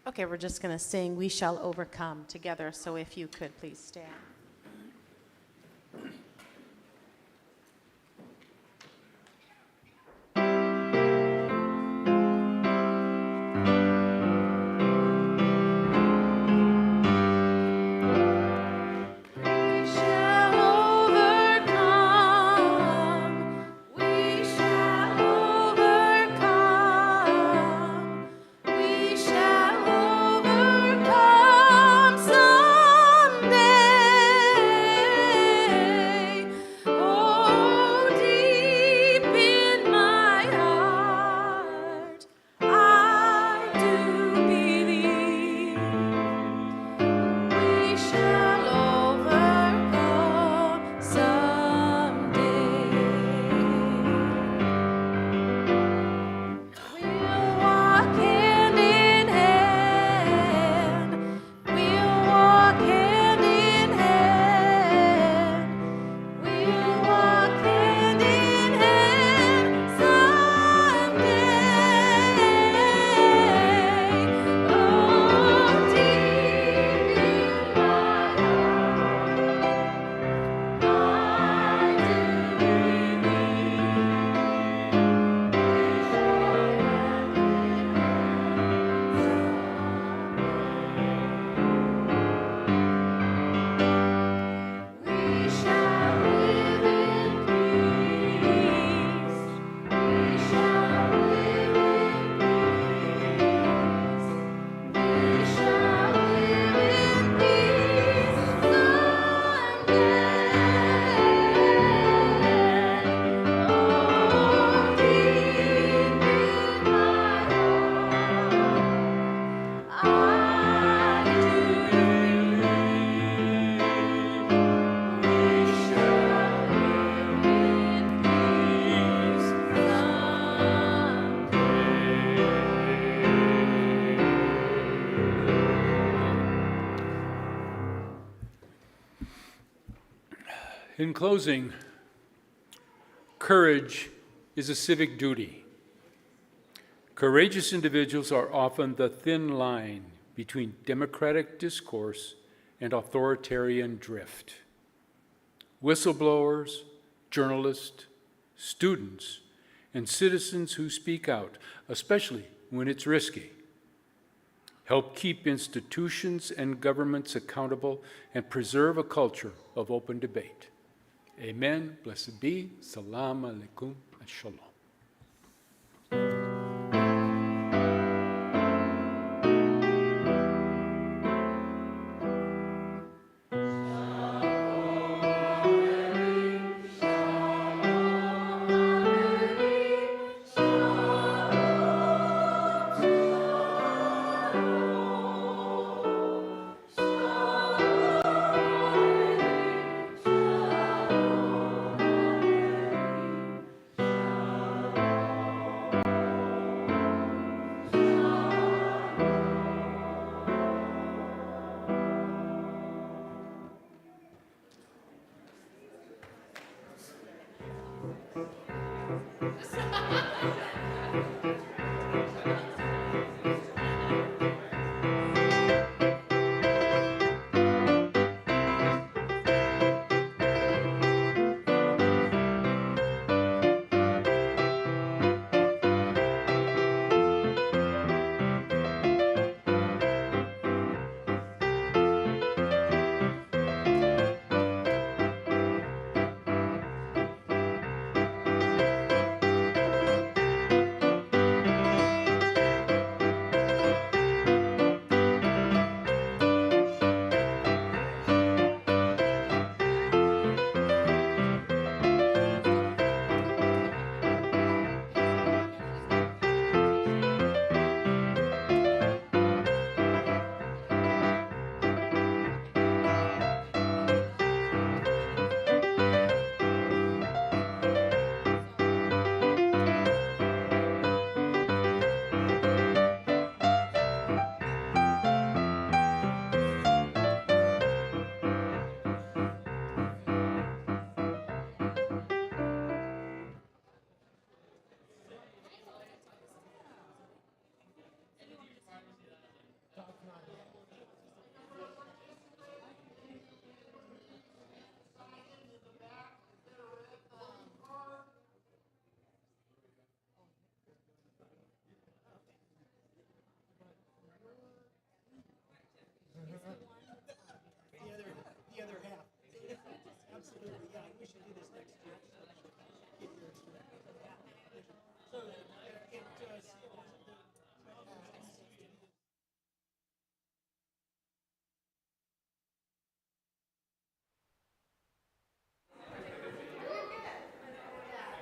Okay, we're just going to sing "We Shall Overcome" together, so if you could please stand. In closing, courage is a civic duty. Courageous individuals are often the thin line between democratic discourse and authoritarian drift. Whistleblowers, journalists, students, and citizens who speak out, especially when it's risky, help keep institutions and governments accountable and preserve a culture of open debate. Amen. Blessed be. Salam alaikum and shalom.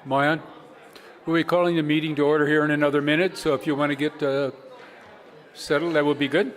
Moyan? We'll be calling the meeting to order here in another minute, so if you want to get settled, that would be good.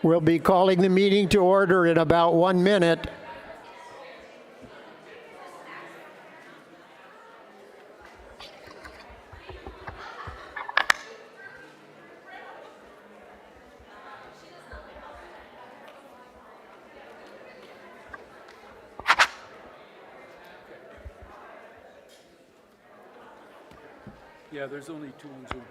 We'll be calling the meeting to order in about 1 minute. Yeah, there's only 2 on Zoom.